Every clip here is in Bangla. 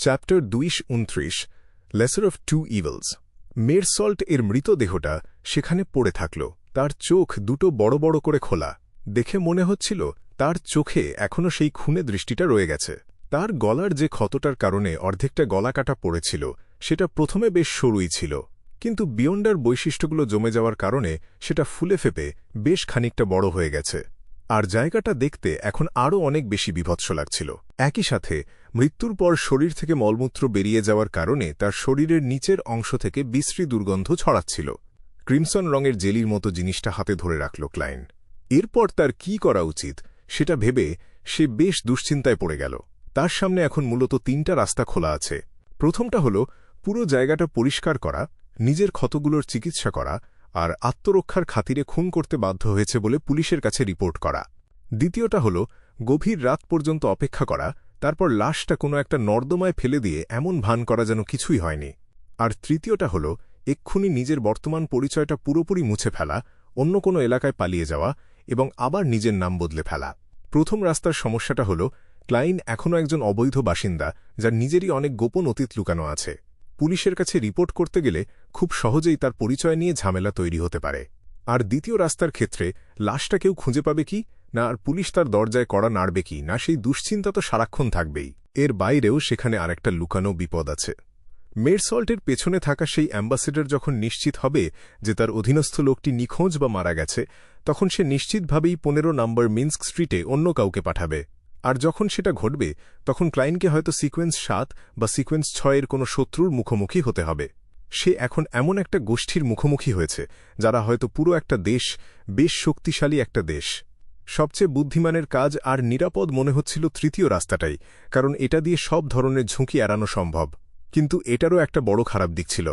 Chapter ২২ lesser of two evils. Meursault এর মৃতদেহটা সেখানে পড়ে থাকল। তার চোখ দুটো বড় বড় করে খোলা। দেখে মনে হচ্ছিল তার চোখে এখনও সেই খুনে দৃষ্টিটা রয়ে গেছে। তার গলার যে ক্ষতটার কারণে অর্ধেকটা গলা কাটা পড়েছিল সেটা প্রথমে বেশ সরুই ছিল, কিন্তু বিয়ন্ডার বৈশিষ্ট্যগুলো জমে যাওয়ার কারণে সেটা ফুলে ফেপে বেশ খানিকটা বড় হয়ে গেছে, আর জায়গাটা দেখতে এখন আরও অনেক বেশি বীভৎস লাগছিল। একই সাথে মৃত্যুর পর শরীর থেকে মলমূত্র বেরিয়ে যাওয়ার কারণে তার শরীরের নিচের অংশ থেকে বিশ্রী দুর্গন্ধ ছড়াচ্ছিল। ক্রিমসন রঙের জেলির মতো জিনিসটা হাতে ধরে রাখল ক্লাইন। এরপর তার কি করা উচিত সেটা ভেবে সে বেশ দুশ্চিন্তায় পড়ে গেল। তার সামনে এখন মূলত ৩টা রাস্তা খোলা আছে। প্রথমটা হল পুরো জায়গাটা পরিষ্কার করা, নিজের ক্ষতগুলোর চিকিৎসা করা, আর আত্মরক্ষার খাতিরে খুন করতে বাধ্য হয়েছে বলে পুলিশের কাছে রিপোর্ট করা। দ্বিতীয়টা হল গভীর রাত পর্যন্ত অপেক্ষা করা, তারপর লাশটা কোনো একটা নর্দমায় ফেলে দিয়ে এমন ভান করা যেন কিছুই হয়নি। আর তৃতীয়টা হল এক্ষুনি নিজের বর্তমান পরিচয়টা পুরোপুরি মুছে ফেলা, অন্য কোনো এলাকায় পালিয়ে যাওয়া এবং আবার নিজের নাম বদলে ফেলা। প্রথম রাস্তার সমস্যাটা হল ক্লাইন এখনও একজন অবৈধ বাসিন্দা, যার নিজেরই অনেক গোপন অতীত লুকানো আছে। পুলিশের কাছে রিপোর্ট করতে গেলে খুব সহজেই তার পরিচয় নিয়ে ঝামেলা তৈরি হতে পারে। আর দ্বিতীয় রাস্তার ক্ষেত্রে লাশটা কেউ খুঁজে পাবে কি না, আর পুলিশ তার দরজায় কড়া নাড়বে কি না, সেই দুশ্চিন্তা তো সারাক্ষণ থাকবেই। এর বাইরেও সেখানে আরেকটা লুকানো বিপদ আছে। মেরসল্টের পেছনে থাকা সেই অ্যাম্বাসেডর যখন নিশ্চিত হবে যে তার অধীনস্থ লোকটি নিখোঁজ বা মারা গেছে, তখন সে নিশ্চিতভাবেই 15 নম্বর মিন্স্ক স্ট্রিটে অন্য কাউকে পাঠাবে। আর যখন সেটা ঘটবে তখন ক্লাইনকে হয়তো সিকোয়েন্স 7 বা সিকোয়েন্স 6 কোনো শত্রুর মুখোমুখি হতে হবে। সে এখন এমন একটা গোষ্ঠীর মুখোমুখি হয়েছে যারা হয়তো পুরো একটা দেশ, বেশ শক্তিশালী একটা দেশ। সবচেয়ে বুদ্ধিমানের কাজ আর নিরাপদ মনে হচ্ছিল তৃতীয় রাস্তাটাই, কারণ এটা দিয়ে সব ধরনের ঝুঁকি এড়ানো সম্ভব। কিন্তু এটারও একটা বড় খারাপ দিক ছিল।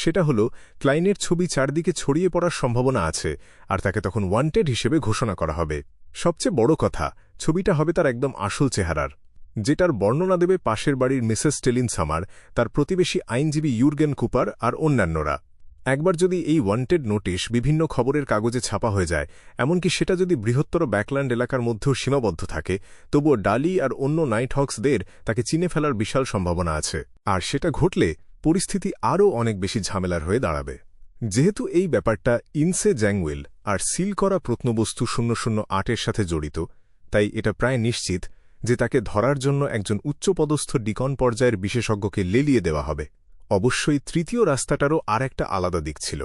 সেটা হলো ক্লাইনের ছবি চারদিকে ছড়িয়ে পড়ার সম্ভাবনা আছে, আর তাকে তখন ওয়ান্টেড হিসেবে ঘোষণা করা হবে। সবচেয়ে বড় কথা, ছবিটা হবে তার একদম আসল চেহারার, যেটার বর্ণনা দেবে পাশের বাড়ির মিসেস টেলিনসামার, তার প্রতিবেশী আইনজীবী ইউর্গেন কুপার আর অন্যান্যরা। একবার যদি এই ওয়ান্টেড নোটিশ বিভিন্ন খবরের কাগজে ছাপা হয়ে যায়, এমনকি সেটা যদি বৃহত্তর ব্যাকল্যান্ড এলাকার মধ্যেও সীমাবদ্ধ থাকে, তবুও ডালি আর অন্য নাইট হক্সদের তাকে চিনে ফেলার বিশাল সম্ভাবনা আছে। আর সেটা ঘটলে পরিস্থিতি আরও অনেক বেশি ঝামেলার হয়ে দাঁড়াবে। যেহেতু এই ব্যাপারটা ইনসে জ্যাংওয়েল আর সিল করা প্রত্নবস্তু 008-এর সাথে জড়িত, তাই এটা প্রায় নিশ্চিত যে তাকে ধরার জন্য একজন উচ্চপদস্থ ডিকন পর্যায়ের বিশেষজ্ঞকে লেলিয়ে দেওয়া হবে। অবশ্যই তৃতীয় রাস্তাটারও আর একটা আলাদা দিক ছিল।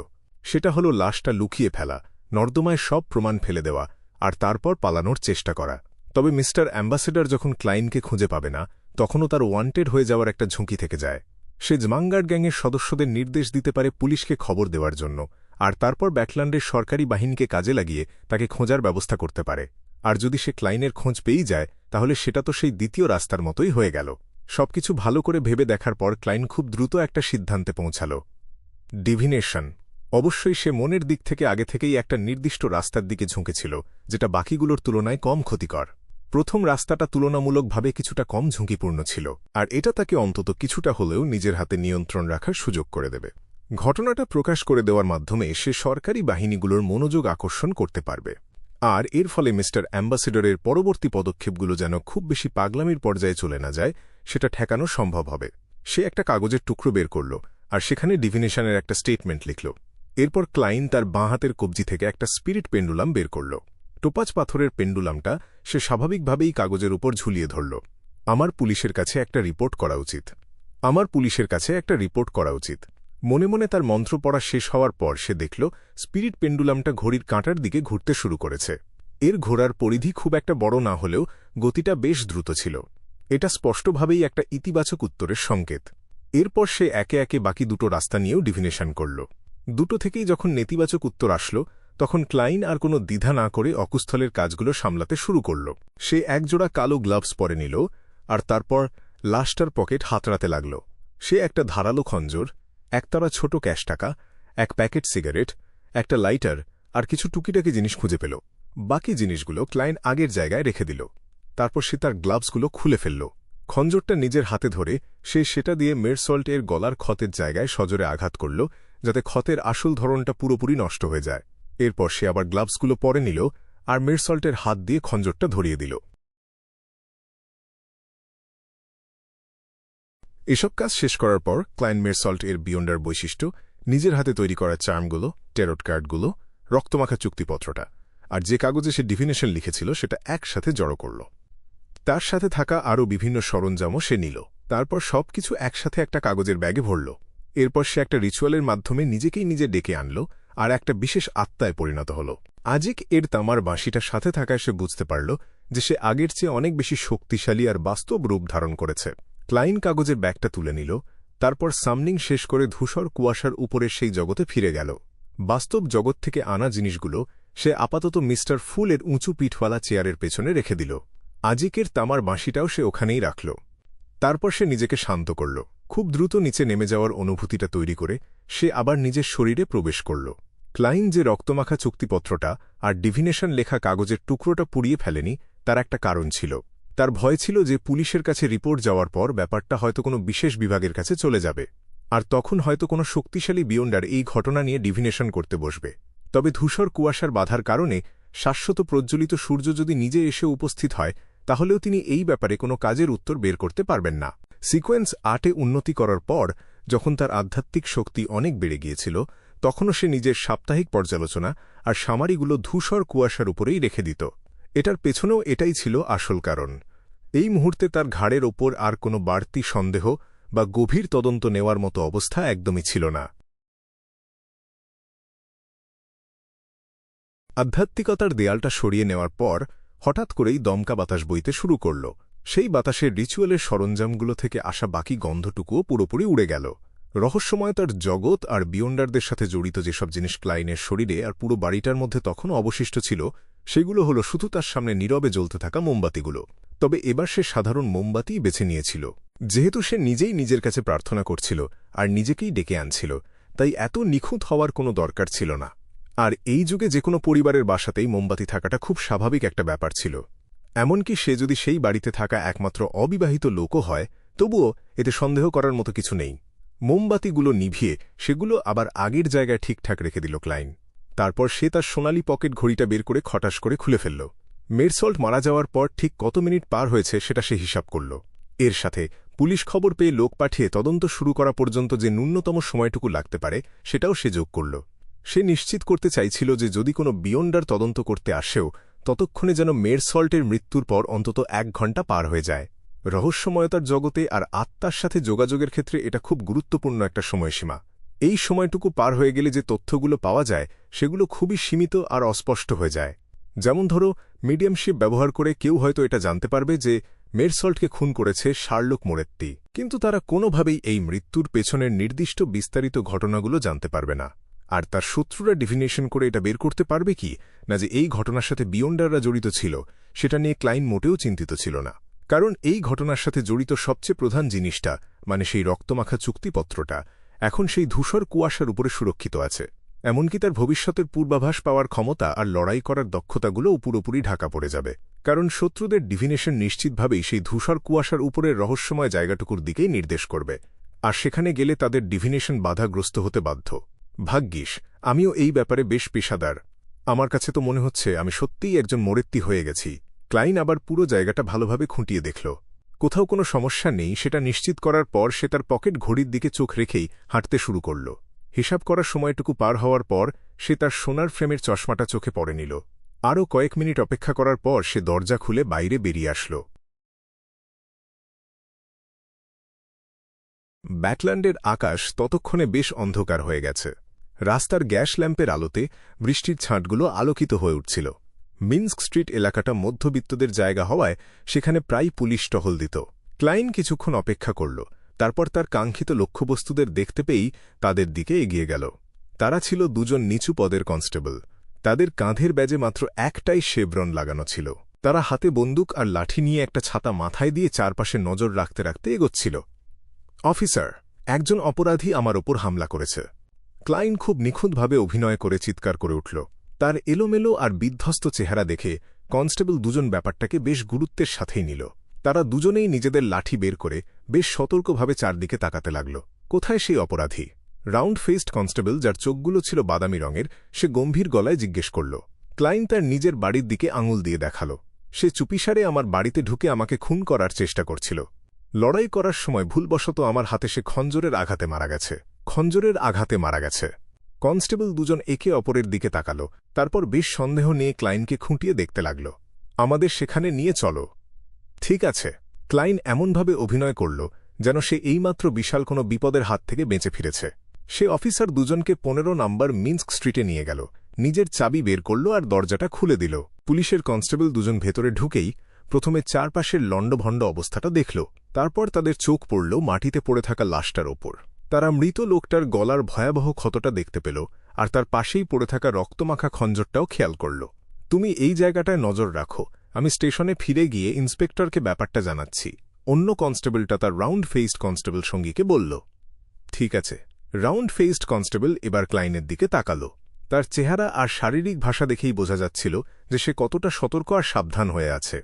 সেটা হলো লাশটা লুকিয়ে ফেলা, নর্দমায় সব প্রমাণ ফেলে দেওয়া, আর তারপর পালানোর চেষ্টা করা। তবে মিস্টার অ্যাম্বাসেডর যখন ক্লাইনকে খুঁজে পাবে না, তখনও তার ওয়ান্টেড হয়ে যাওয়ার একটা ঝুঁকি থেকে যায়। সে জমাঙ্গার্ড গ্যাংয়ের সদস্যদের নির্দেশ দিতে পারে পুলিশকে খবর দেওয়ার জন্য, আর তারপর ব্যাকল্যান্ডের সরকারি বাহিনীকে কাজে লাগিয়ে তাকে খোঁজার ব্যবস্থা করতে পারে। আর যদি সে ক্লাইনের খোঁজ পেয়েই যায়, তাহলে সেটা তো সেই দ্বিতীয় রাস্তার মতোই হয়ে গেল। সবকিছু ভালো করে ভেবে দেখার পর ক্লাইন খুব দ্রুত একটা সিদ্ধান্তে পৌঁছাল। ডিভিনেশন। অবশ্যই সে মনের দিক থেকে আগে থেকেই একটা নির্দিষ্ট রাস্তার দিকে ঝুঁকেছিল, যেটা বাকিগুলোর তুলনায় কম ক্ষতিকর। প্রথম রাস্তাটা তুলনামূলকভাবে কিছুটা কম ঝুঁকিপূর্ণ ছিল, আর এটা তাকে অন্তত কিছুটা হলেও নিজের হাতে নিয়ন্ত্রণ রাখার সুযোগ করে দেবে। ঘটনাটা প্রকাশ করে দেওয়ার মাধ্যমে সে সরকারি বাহিনীগুলোর মনোযোগ আকর্ষণ করতে পারবে, আর এর ফলে মিস্টার অ্যাম্বাসেডরের পরবর্তী পদক্ষেপগুলো যেন খুব বেশি পাগলামির পর্যায়ে চলে না যায়, সেটা ঠেকানো সম্ভব হবে। সে একটা কাগজের টুকরো বের করল, আর সেখানে ডিভিনেশনের একটা স্টেটমেন্ট লিখল। এরপর ক্লাইন তার বাঁ হাতের কবজি থেকে একটা স্পিরিট পেন্ডুলাম বের করল। টোপাজ পাথরের পেন্ডুলামটা সে স্বাভাবিকভাবেই কাগজের উপর ঝুলিয়ে ধরল। আমার পুলিশের কাছে একটা রিপোর্ট করা উচিত। আমার পুলিশের কাছে একটা রিপোর্ট করা উচিত। মনে মনে তার মন্ত্র পড়া শেষ হওয়ার পর সে দেখল স্পিরিট পেন্ডুলামটা ঘড়ির কাঁটার দিকে ঘুরতে শুরু করেছে। এর ঘোরার পরিধি খুব একটা বড় না হলেও গতিটা বেশ দ্রুত ছিল। এটা স্পষ্টভাবেই একটা ইতিবাচক উত্তরের সংকেত। এরপর সে একে একে বাকি দুটো রাস্তা নিয়েও ডিভিনেশন করল। দুটো থেকেই যখন নেতিবাচক উত্তর আসলো, তখন ক্লাইন আর কোনো দ্বিধা না করে অকুস্থলের কাজগুলো সামলাতে শুরু করল। সে একজোড়া কালো গ্লাভস পরে নিল, আর তারপর লাশটার পকেট হাতড়াতে লাগল। সে একটা ধারালো খঞ্জর, একতারা ছোট ক্যাশ টাকা, এক প্যাকেট সিগারেট, একটা লাইটার আর কিছু টুকিটাকি জিনিস খুঁজে পেল। বাকি জিনিসগুলো ক্লাইন আগের জায়গায় রেখে দিল। তারপর সে তার গ্লাভসগুলো খুলে ফেলল। খঞ্জরটা নিজের হাতে ধরে সে সেটা দিয়ে মেরসল্ট এর গলার ক্ষতের জায়গায় সজোরে আঘাত করল, যাতে ক্ষতের আসল ধরনটা পুরোপুরি নষ্ট হয়ে যায়। এরপর সে আবার গ্লাভসগুলো পরে নিল আর মেরসল্টের হাত দিয়ে খঞ্জরটা ধরিয়ে দিল। এসব কাজ শেষ করার পর ক্লাইন মেরসল্ট এর বিয়ন্ডার বৈশিষ্ট্য, নিজের হাতে তৈরি করা চার্মগুলো, টেরট কার্ডগুলো, রক্তমাখা চুক্তিপত্রটা আর যে কাগজে সে ডিফিনেশন লিখেছিল সেটা একসাথে জড়ো করল। তার সাথে থাকা আরও বিভিন্ন সরঞ্জামও সে নিল। তারপর সবকিছু একসাথে একটা কাগজের ব্যাগে ভরল। এরপর সে একটা রিচুয়ালের মাধ্যমে নিজেকেই নিজে ডেকে আনল আর একটা বিশেষ আত্মায় পরিণত হল। আজিক এর তামার বাঁশিটার সাথে থাকায় সে বুঝতে পারল যে সে আগের চেয়ে অনেক বেশি শক্তিশালী আর বাস্তব রূপ ধারণ করেছে। ক্লাইন কাগজের ব্যাগটা তুলে নিল, তারপর সামনিং শেষ করে ধূসর কুয়াশার উপরের সেই জগতে ফিরে গেল। বাস্তব জগৎ থেকে আনা জিনিসগুলো সে আপাতত মিস্টার ফুলের উঁচু পিঠওয়ালা চেয়ারের পেছনে রেখে দিল। আজিকের তামার বাঁশিটাও সে ওখানেই রাখল। তারপর সে নিজেকে শান্ত করল। খুব দ্রুত নিচে নেমে যাওয়ার অনুভূতিটা তৈরি করে সে আবার নিজের শরীরে প্রবেশ করল। ক্লাইন যে রক্তমাখা চুক্তিপত্রটা আর ডিভিনেশন লেখা কাগজের টুকরোটা পুড়িয়ে ফেলেনি তার একটা কারণ ছিল। তার ভয় ছিল যে পুলিশের কাছে রিপোর্ট যাওয়ার পর ব্যাপারটা হয়তো কোনো বিশেষ বিভাগের কাছে চলে যাবে, আর তখন হয়তো কোনো শক্তিশালী বিয়ন্ডার এই ঘটনা নিয়ে ডিভিনেশন করতে বসবে। তবে ধূসর কুয়াশার বাধার কারণে শাশ্বত প্রজ্জ্বলিত সূর্য যদি নিজে এসে উপস্থিত হয় তাহলেও তিনি এই ব্যাপারে কোনো কাজের উত্তর বের করতে পারবেন না। সিকোয়েন্স ৮-এ উন্নতি করার পর যখন তার আধ্যাত্মিক শক্তি অনেক বেড়ে গিয়েছিল তখনও সে নিজের সাপ্তাহিক পর্যালোচনা আর সামারিগুলো ধূসর কুয়াশার উপরেই রেখে দিত। এটার পেছনেও এটাই ছিল আসল কারণ। এই মুহূর্তে তার ঘাড়ের ওপর আর কোনো বাড়তি সন্দেহ বা গভীর তদন্ত নেওয়ার মতো অবস্থা একদমই ছিল না। আধ্যাত্মিকতার দেয়ালটা সরিয়ে নেওয়ার পর হঠাৎ করেই দমকা বাতাস বইতে শুরু করল। সেই বাতাসের রিচুয়ালের সরঞ্জামগুলো থেকে আসা বাকি গন্ধটুকুও পুরোপুরি উড়ে গেল। রহস্যময়তার জগৎ আর বিয়ন্ডারদের সাথে জড়িত যেসব জিনিস ক্লাইনের শরীরে আর পুরো বাড়িটার মধ্যে তখনও অবশিষ্ট ছিল সেগুলো হলো শুধু তার সামনে নীরবে জ্বলতে থাকা মোমবাতিগুলো। তবে এবার সে সাধারণ মোমবাতিই বেছে নিয়েছিল। যেহেতু সে নিজেই নিজের কাছে প্রার্থনা করছিল আর নিজেকেই ডেকে আনছিল, তাই এত নিখুঁত হওয়ার কোনো দরকার ছিল না। আর এই যুগে যে কোনো পরিবারের বাসাতেই মোমবাতি থাকাটা খুব স্বাভাবিক একটা ব্যাপার ছিল। এমনকি সে যদি সেই বাড়িতে থাকা একমাত্র অবিবাহিত লোকও হয় তবুও এতে সন্দেহ করার মতো কিছু নেই। মোমবাতিগুলো নিভিয়ে সেগুলো আবার আগের জায়গায় ঠিকঠাক রেখে দিল ক্লাইন। তারপর সে তার সোনালি পকেট ঘড়িটা বের করে খটাস করে খুলে ফেলল। মেরসল্ট মারা যাওয়ার পর ঠিক কত মিনিট পার হয়েছে সেটা সে হিসাব করল। এর সাথে পুলিশ খবর পেয়ে লোক পাঠিয়ে তদন্ত শুরু করা পর্যন্ত যে ন্যূনতম সময়টুকু লাগতে পারে সেটাও সে যোগ করল। সে নিশ্চিত করতে চাইছিল যে যদি কোনো বিয়ন্ডার তদন্ত করতে আসেও ততক্ষণে যেন মেরসল্টের মৃত্যুর পর অন্তত ১ ঘণ্টা পার হয়ে যায়। রহস্যময়তার জগতে আর আত্মার সাথে যোগাযোগের ক্ষেত্রে এটা খুব গুরুত্বপূর্ণ একটা সময়সীমা। এই সময়টুকু পার হয়ে গেলে যে তথ্যগুলো পাওয়া যায় সেগুলো খুবই সীমিত আর অস্পষ্ট হয়ে যায়। যেমন ধরো, মিডিয়ামশিপ ব্যবহার করে কেউ হয়তো এটা জানতে পারবে যে মেরসল্টকে খুন করেছে শার্লক মোরেত্তি, কিন্তু তারা কোনোভাবেই এই মৃত্যুর পেছনের নির্দিষ্ট বিস্তারিত ঘটনাগুলো জানতে পারবে না। আর তার শত্রুরা ডিফিনেশন করে এটা বের করতে পারবে কি না যে এই ঘটনার সাথে বিয়ন্ডাররা জড়িত ছিল, সেটা নিয়ে ক্লাইন মোটেও চিন্তিত ছিল না। কারণ এই ঘটনার সাথে জড়িত সবচেয়ে প্রধান জিনিসটা, মানে সেই রক্তমাখা চুক্তিপত্রটা, এখন সেই ধূসর কুয়াশার উপরে সুরক্ষিত আছে। এমনকি তার ভবিষ্যতের পূর্বাভাস পাওয়ার ক্ষমতা আর লড়াই করার দক্ষতাগুলোও পুরোপুরি ঢাকা পড়ে যাবে। কারণ শত্রুদের ডিভিনেশন নিশ্চিতভাবেই সেই ধূসর কুয়াশার উপরের রহস্যময় জায়গাটুকুর দিকেই নির্দেশ করবে, আর সেখানে গেলে তাদের ডিভিনেশন বাধাগ্রস্ত হতে বাধ্য। ভাগ্যিস আমিও এই ব্যাপারে বেশ পেশাদার। আমার কাছে তো মনে হচ্ছে আমি সত্যিই একজন মোরেত্তি হয়ে গেছি। ক্লাইন আবার পুরো জায়গাটা ভালোভাবে খুঁটিয়ে দেখল। কোথাও কোনো সমস্যা নেই সেটা নিশ্চিত করার পর সে তার পকেট ঘড়ির দিকে চোখ রেখেই হাঁটতে শুরু করল। হিসাব করার সময়টুকু পার হওয়ার পর সে তার সোনার ফ্রেমের চশমাটা চোখে পড়ে নিল। আরও কয়েক মিনিট অপেক্ষা করার পর সে দরজা খুলে বাইরে বেরিয়ে আসল। ব্যাটল্যান্ডের আকাশ ততক্ষণে বেশ অন্ধকার হয়ে গেছে। রাস্তার গ্যাস ল্যাম্পের আলোতে বৃষ্টির ছাঁটগুলো আলোকিত হয়ে উঠছিল। মিন্স্ক স্ট্রিট এলাকাটা মধ্যবিত্তদের জায়গা হওয়ায় সেখানে প্রায় পুলিশ টহল দিত। ক্লাইন কিছুক্ষণ অপেক্ষা করল, তারপর তার কাঙ্ক্ষিত লক্ষ্যবস্তুদের দেখতে পেয়েই তাদের দিকে এগিয়ে গেল। তারা ছিল দুজন নিচু পদের কনস্টেবল। তাদের কাঁধের ব্যাজে মাত্র একটাই শেভরন লাগানো ছিল। তারা হাতে বন্দুক আর লাঠি নিয়ে একটা ছাতা মাথায় দিয়ে চারপাশে নজর রাখতে রাখতে এগোচ্ছিল। অফিসার, একজন অপরাধী আমার ওপর হামলা করেছে। ক্লাইন খুব নিখুঁতভাবে অভিনয় করে চিৎকার করে উঠল। তার এলোমেলো আর বিধ্বস্ত চেহারা দেখে কনস্টেবল দুজন ব্যাপারটাকে বেশ গুরুত্বের সাথেই নিল। তারা দুজনেই নিজেদের লাঠি বের করে বেশ সতর্কভাবে চারদিকে তাকাতে লাগল। কোথায় সেই অপরাধী? রাউন্ড ফেসড কনস্টেবল, যার চোখগুলো ছিল বাদামি রঙের, সে গম্ভীর গলায় জিজ্ঞেস করল। ক্লাইন তার নিজের বাড়ির দিকে আঙুল দিয়ে দেখাল। সে চুপিসারে আমার বাড়িতে ঢুকে আমাকে খুন করার চেষ্টা করছিল। লড়াই করার সময় ভুলবশত আমার হাতে সে খঞ্জরের আঘাতে মারা গেছে। কনস্টেবল দুজন একে অপরের দিকে তাকাল, তারপর বেশ সন্দেহ নিয়ে ক্লাইনকে খুঁটিয়ে দেখতে লাগল। আমাদের সেখানে নিয়ে চলো। ঠিক আছে। ক্লাইন এমনভাবে অভিনয় করল যেন সে এইমাত্র বিশাল কোনো বিপদের হাত থেকে বেঁচে ফিরেছে। সে অফিসার দুজনকে 15 নম্বর মিন্স্ক স্ট্রিটে নিয়ে গেল, নিজের চাবি বের করল আর দরজাটা খুলে দিল। পুলিশের কনস্টেবল দুজন ভেতরে ঢুকেই প্রথমে চারপাশের লণ্ডভণ্ড অবস্থাটা দেখল, তারপর তাদের চোখ পড়ল মাটিতে পড়ে থাকা লাশটার ওপর। তারা মৃত লোকটার গলার ভয়াবহ ক্ষতটা দেখতে পেল, আর তার পাশেই পড়ে থাকা রক্তমাখা খঞ্জরটাও খেয়াল করল। তুমি এই জায়গাটায় নজর রাখো, আমি স্টেশনে ফিরে গিয়ে ইন্সপেক্টরকে ব্যাপারটা জানাচ্ছি। অন্য কনস্টেবলটা তার রাউন্ড ফেসড কনস্টেবল সঙ্গীকে বলল। ঠিক আছে। রাউন্ড ফেসড কনস্টেবল এবার ক্লাইনের দিকে তাকাল। তার চেহারা আর শারীরিক ভাষা দেখেই বোঝা যাচ্ছিল যে সে কতটা সতর্ক আর সাবধান হয়ে আছে।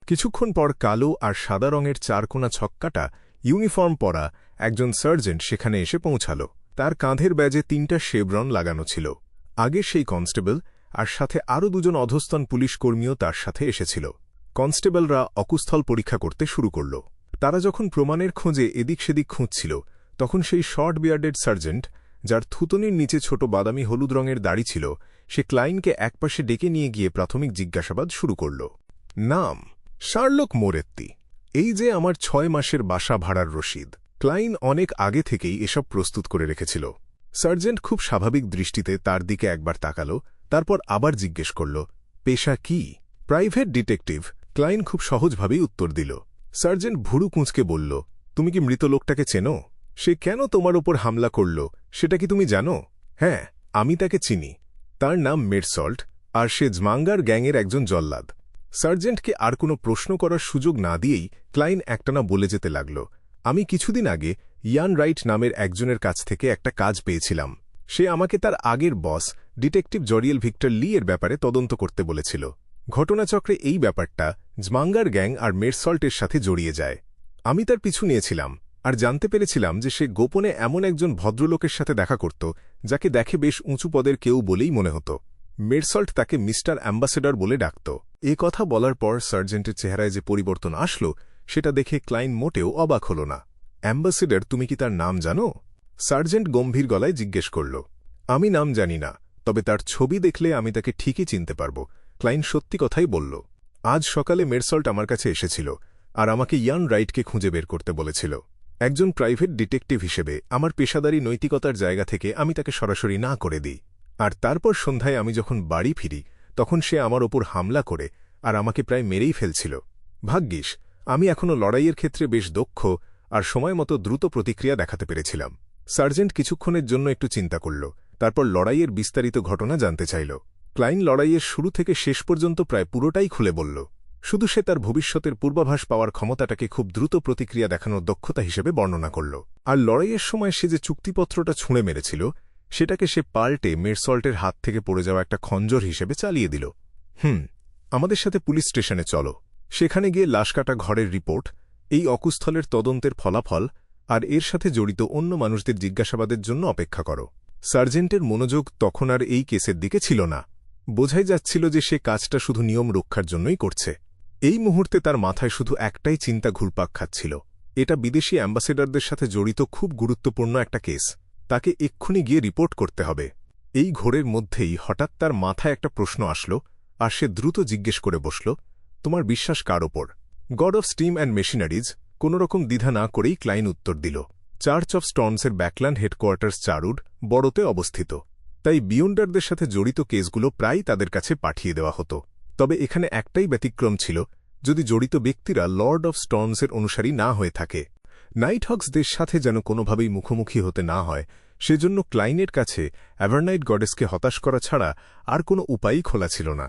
কিছুক্ষণ পর কালো আর সাদা রঙের চারকোনা ছক্কাটা ইউনিফর্ম পরা একজন সার্জেন্ট সেখানে এসে পৌঁছাল। তার কাঁধের ব্যাজে 3টা শেভরন লাগানো ছিল। আগে সেই কনস্টেবল আর সাথে আরও 2জন অধস্তন পুলিশ কর্মীও তার সাথে এসেছিল। কনস্টেবলরা অকুস্থল পরীক্ষা করতে শুরু করল। তারা যখন প্রমাণের খোঁজে এদিক সেদিক খুঁজছিল, তখন সেই শর্ট বিয়ার্ডেড সার্জেন্ট, যার থুতনির নিচে ছোট বাদামি হলুদ রঙের দাড়ি ছিল, সে ক্লাইনকে একপাশে ডেকে নিয়ে গিয়ে প্রাথমিক জিজ্ঞাসাবাদ শুরু করল। নাম শার্লক মোরেত্তি। এই যে আমার 6 মাসের বাসা ভাড়ার রসিদ। ক্লাইন অনেক আগে থেকেই এসব প্রস্তুত করে রেখেছিল। সার্জেন্ট খুব স্বাভাবিক দৃষ্টিতে তার দিকে একবার তাকাল, তারপর আবার জিজ্ঞেস করল, পেশা কি? Private detective. ক্লাইন খুব সহজভাবেই উত্তর দিল। সার্জেন্ট ভুরু কুঁচকে বলল, তুমি কি মৃত লোকটাকে চেনো? সে কেন তোমার ওপর হামলা করল সেটা কি তুমি জানো? হ্যাঁ, আমি তাকে চিনি। তার নাম মেরসল্ট, আর সে জমাঙ্গার গ্যাংয়ের একজন জল্লাদ। সার্জেন্টকে আর কোনো প্রশ্ন করার সুযোগ না দিয়েই ক্লাইন একটানা বলে যেতে লাগল, আমি কিছুদিন আগে ইয়ান রাইট নামের একজনের কাছ থেকে একটা কাজ পেয়েছিলাম। সে আমাকে তার আগের বস ডিটেকটিভ জরিয়েল ভিক্টর লি এর ব্যাপারে তদন্ত করতে বলেছিল। ঘটনাচক্রে এই ব্যাপারটা জমাঙ্গার গ্যাং আর মেরসল্টের সাথে জড়িয়ে যায়। আমি তার পিছু নিয়েছিলাম আর জানতে পেরেছিলাম যে সে গোপনে এমন একজন ভদ্রলোকের সাথে দেখা করত যাকে দেখে বেশ উঁচু পদের কেউ বলেই মনে হতো। মেরসল্ট তাকে মিস্টার অ্যাম্বাসেডর বলে ডাকত। এ কথা বলার পর সার্জেন্টের চেহারায় যে পরিবর্তন আসল সেটা দেখে ক্লাইন মোটেও অবাক হল না। অ্যাম্বাসেডর, তুমি কি তার নাম জানো? সার্জেন্ট গম্ভীর গলায় জিজ্ঞেস করল। আমি নাম জানি না, তবে তার ছবি দেখলে আমি তাকে ঠিকই চিনতে পারব। ক্লাইন সত্যি কথাই বলল। আজ সকালে মেরসল্ট আমার কাছে এসেছিল আর আমাকে ইয়ান রাইটকে খুঁজে বের করতে বলেছিল। একজন প্রাইভেট ডিটেকটিভ হিসেবে আমার পেশাদারী নৈতিকতার জায়গা থেকে আমি তাকে সরাসরি না করে দিই। আর তারপর সন্ধ্যায় আমি যখন বাড়ি ফিরি তখন সে আমার ওপর হামলা করে আর আমাকে প্রায় মেরেই ফেলছিল। ভাগ্যিস আমি এখনও লড়াইয়ের ক্ষেত্রে বেশ দক্ষ আর সময়মতো দ্রুত প্রতিক্রিয়া দেখাতে পেরেছিলাম। সার্জেন্ট কিছুক্ষণের জন্য একটু চিন্তা করল, তারপর লড়াইয়ের বিস্তারিত ঘটনা জানতে চাইল। ক্লাইন লড়াইয়ের শুরু থেকে শেষ পর্যন্ত প্রায় পুরোটাই খুলে বলল। শুধু সে তার ভবিষ্যতের পূর্বাভাস পাওয়ার ক্ষমতাটাকে খুব দ্রুত প্রতিক্রিয়া দেখানোর দক্ষতা হিসেবে বর্ণনা করল। আর লড়াইয়ের সময় সে যে চুক্তিপত্রটা ছুঁড়ে মেরেছিল সেটাকে সে পাল্টে মেরসল্টের হাত থেকে পড়ে যাওয়া একটা খঞ্জর হিসেবে চালিয়ে দিল। আমাদের সাথে পুলিশ স্টেশনে চলো। সেখানে গিয়ে লাশ কাটা ঘরের রিপোর্ট, এই অকুস্থলের তদন্তের ফলাফল আর এর সাথে জড়িত অন্য মানুষদের জিজ্ঞাসাবাদের জন্য অপেক্ষা করো। সার্জেন্টের মনোযোগ তখন আর এই কেসের দিকে ছিল না। বোঝাই যাচ্ছিল যে সে কাজটা শুধু নিয়ম রক্ষার জন্যই করছে। এই মুহূর্তে তার মাথায় শুধু একটাই চিন্তা ঘুরপাক খাচ্ছিল, এটা বিদেশি অ্যাম্বাসেডরদের সাথে জড়িত খুব গুরুত্বপূর্ণ একটা কেস। তাকে এক্ষুনি গিয়ে রিপোর্ট করতে হবে। এই ঘোরের মধ্যেই হঠাৎ তার মাথায় একটা প্রশ্ন আসল, আর সে দ্রুত জিজ্ঞেস করে বসল, তোমার বিশ্বাস কার ওপর? God of steam and machineries. কোনোরকম দ্বিধা না করেই ক্লাইন উত্তর দিল। চার্চ অফ স্টর্মসের ব্যাকল্যান্ড হেডকোয়ার্টার্স চারুড বড়তে অবস্থিত, তাই বিয়ন্ডারদের সাথে জড়িত কেসগুলো প্রায় তাদের কাছে পাঠিয়ে দেওয়া হতো। তবে এখানে একটাই ব্যতিক্রম ছিল, যদি জড়িত ব্যক্তিরা লর্ড অফ স্টর্মসের অনুসারী না হয়ে থাকে। নাইটহক্সদের সাথে যেন কোনোভাবেই মুখোমুখি হতে না হয়, সেজন্য ক্লাইনের কাছে অ্যাভারনাইট গডেসকে হতাশ করা ছাড়া আর কোনো উপায়ই খোলা ছিল না।